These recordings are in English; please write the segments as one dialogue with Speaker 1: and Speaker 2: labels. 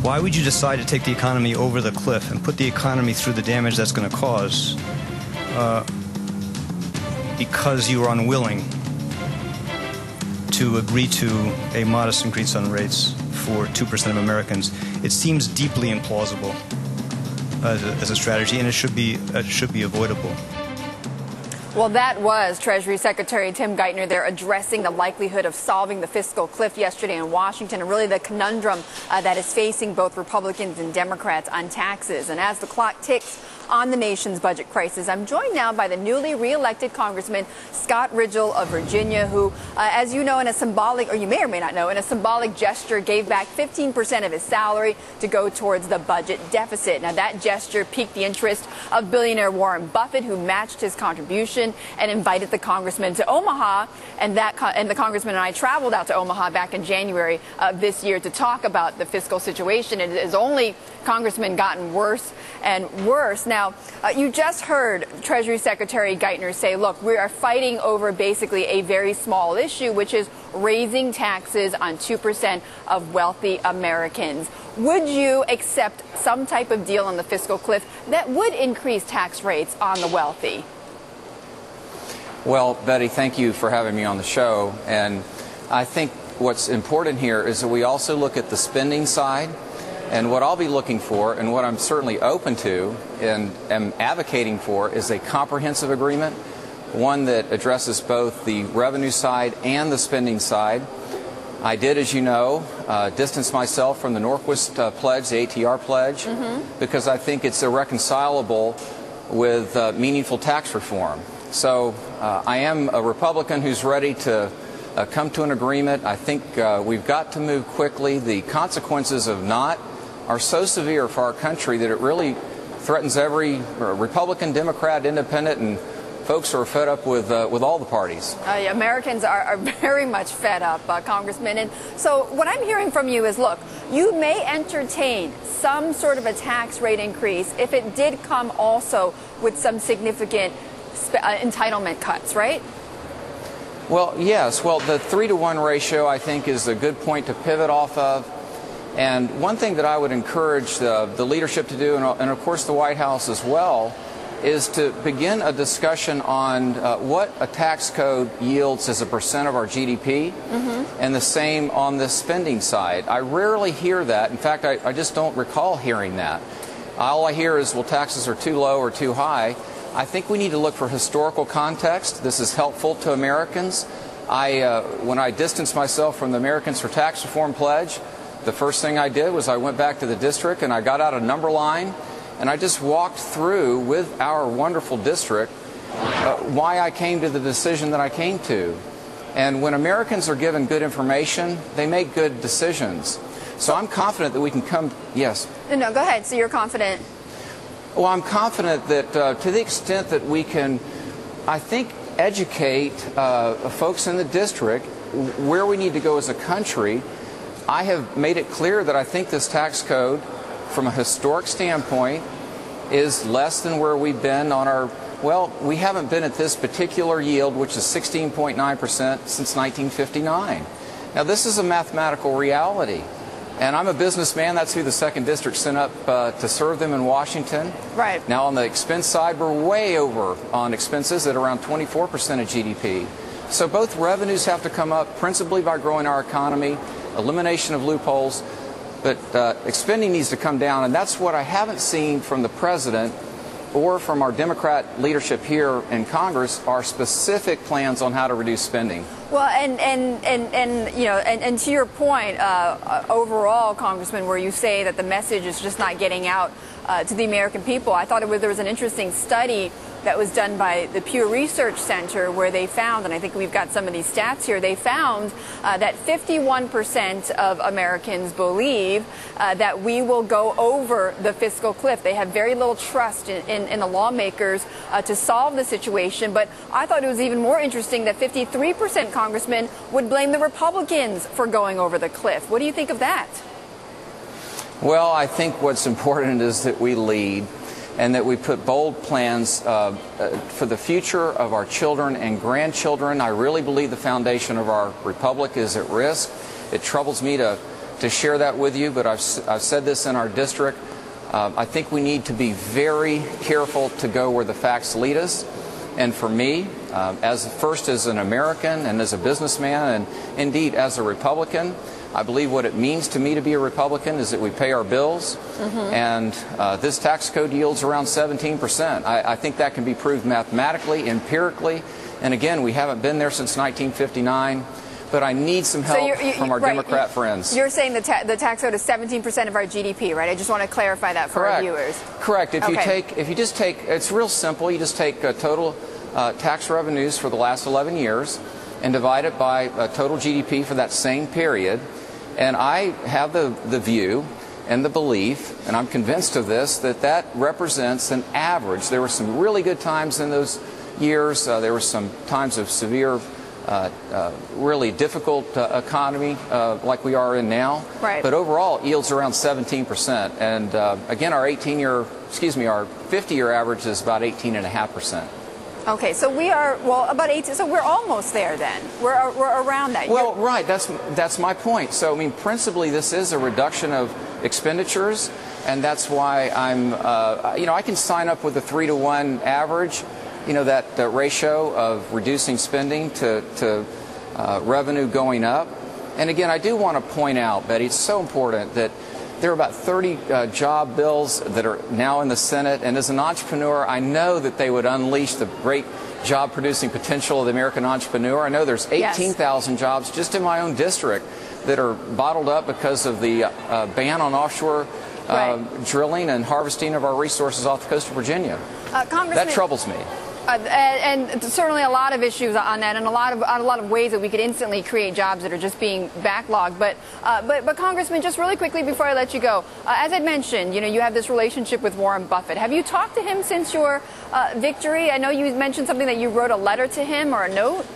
Speaker 1: Why would you decide to take the economy over the cliff and put the economy through the damage that's going to cause because you are unwilling to agree to a modest increase on rates for 2% of Americans? It seems deeply implausible as a strategy, and it should be avoidable.
Speaker 2: Well, that was Treasury Secretary Tim Geithner there addressing the likelihood of solving the fiscal cliff yesterday in Washington, and really the conundrum that is facing both Republicans and Democrats on taxes. And as the clock ticks on the nation's budget crisis, I'm joined now by the newly reelected Congressman Scott Ridgell of Virginia, who, as you know, in a symbolic, or you may or may not know, in a symbolic gesture, gave back 15% of his salary to go towards the budget deficit. Now, that gesture piqued the interest of billionaire Warren Buffett, who matched his contribution and invited the congressman to Omaha. And the congressman and I traveled out to Omaha back in January of this year to talk about the fiscal situation. It has only, Congressman, gotten worse and worse. Now, you just heard Treasury Secretary Geithner say, look, we are fighting over basically a very small issue, which is raising taxes on 2% of wealthy Americans. Would you accept some type of deal on the fiscal cliff that would increase tax rates on the wealthy?
Speaker 3: Well, Betty, thank you for having me on the show. And I think what's important here is that we also look at the spending side. And what I'll be looking for, and what I'm certainly open to and am advocating for, is a comprehensive agreement, one that addresses both the revenue side and the spending side. I did, as you know, distance myself from the Norquist pledge, the ATR pledge, because I think it's irreconcilable with meaningful tax reform. So I am a Republican who's ready to come to an agreement. I think we've got to move quickly. The consequences of not are so severe for our country that it really threatens every Republican, Democrat, Independent, and folks who are fed up with all the parties.
Speaker 2: Americans are very much fed up, Congressman. And so what I'm hearing from you is, look, you may entertain some sort of a tax rate increase if it did come also with some significant entitlement cuts, right?
Speaker 3: Well, yes. Well, the 3-to-1 ratio, I think, is a good point to pivot off of. And one thing that I would encourage the leadership to do, and of course the White House as well, is to begin a discussion on what a tax code yields as a percent of our GDP, and the same on the spending side. I rarely hear that. In fact, I just don't recall hearing that. All I hear is, well, taxes are too low or too high. I think we need to look for historical context. This is helpful to Americans. When I distanced myself from the Americans for Tax Reform pledge, the first thing I did was I went back to the district and I got out a number line and I just walked through with our wonderful district why I came to the decision that I came to. And when Americans are given good information, they make good decisions. So I'm confident that we can come. Yes?
Speaker 2: No, go ahead. So you're confident?
Speaker 3: Well, I'm confident that to the extent that we can, I think, educate folks in the district where we need to go as a country. I have made it clear that I think this tax code, from a historic standpoint, is less than where we've been on our, well, we haven't been at this particular yield, which is 16.9% since 1959. Now, this is a mathematical reality. And I'm a businessman. That's who the 2nd District sent up to serve them in Washington.
Speaker 2: Right.
Speaker 3: Now, on the expense side, we're way over on expenses at around 24% of GDP. So both revenues have to come up, principally by growing our economy, elimination of loopholes, but spending needs to come down. And that's what I haven't seen from the President or from our Democrat leadership here in Congress, are specific plans on how to reduce spending.
Speaker 2: Well, and to your point, overall, Congressman, where you say that the message is just not getting out to the American people, I thought there was an interesting study that was done by the Pew Research Center where they found, and I think we've got some of these stats here, they found that 51% of Americans believe that we will go over the fiscal cliff. They have very little trust in the lawmakers to solve the situation. But I thought it was even more interesting that 53% Congressmen would blame the Republicans for going over the cliff. What do you think of that?
Speaker 3: Well, I think what's important is that we lead and that we put bold plans for the future of our children and grandchildren. I really believe the foundation of our republic is at risk. It troubles me to to share that with you, but I've said this in our district. I think we need to be very careful to go where the facts lead us. And for me, as an American and as a businessman and indeed as a Republican, I believe what it means to me to be a Republican is that we pay our bills, and this tax code yields around 17%. I think that can be proved mathematically, empirically, and again, we haven't been there since 1959. But I need some help from our Democrat friends.
Speaker 2: You're saying the tax code is 17% of our GDP, right? I just want to clarify that for our viewers.
Speaker 3: Correct. If you just take, it's real simple. You just take total tax revenues for the last 11 years and divide it by total GDP for that same period. And I have the view and the belief, and I'm convinced of this, that represents an average. There were some really good times in those years. There were some times of severe really difficult economy like we are in now.
Speaker 2: Right.
Speaker 3: But overall, it yields around 17%. And again, our 50-year average is about 18.5%.
Speaker 2: Okay, so we are, well, about 18, so we're almost there then. We're around that.
Speaker 3: Well, right, that's my point. So, I mean, principally, this is a reduction of expenditures, and that's why I'm, I can sign up with a 3-to-1 average. That ratio of reducing spending to revenue going up. And again, I do want to point out, Betty, it's so important that there are about 30 job bills that are now in the Senate. And as an entrepreneur, I know that they would unleash the great job-producing potential of the American entrepreneur. I know there's 18,000 jobs just in my own district that are bottled up because of the ban on offshore drilling and harvesting of our resources off the coast of Virginia. That troubles me.
Speaker 2: And certainly a lot of issues on that, and a lot of ways that we could instantly create jobs that are just being backlogged. But Congressman, just really quickly before I let you go, as I mentioned, you have this relationship with Warren Buffett. Have you talked to him since your victory? I know you mentioned something that you wrote a letter to him or a note.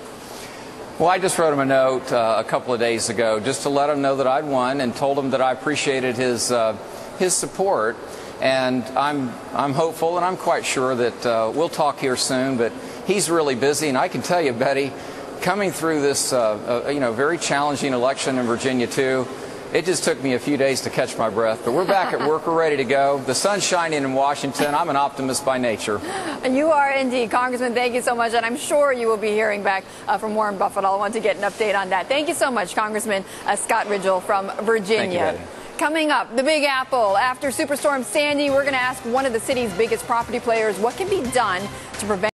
Speaker 3: Well, I just wrote him a note a couple of days ago just to let him know that I'd won and told him that I appreciated his support. And I'm hopeful, and I'm quite sure that we'll talk here soon. But he's really busy, and I can tell you, Betty, coming through this very challenging election in Virginia too, it just took me a few days to catch my breath. But we're back at work. We're ready to go. The sun's shining in Washington. I'm an optimist by nature.
Speaker 2: You are indeed, Congressman. Thank you so much, and I'm sure you will be hearing back from Warren Buffett. I'll want to get an update on that. Thank you so much, Congressman Scott Ridgell from Virginia.
Speaker 3: Thank you, Betty.
Speaker 2: Coming up, the Big Apple. After Superstorm Sandy, we're going to ask one of the city's biggest property players what can be done to prevent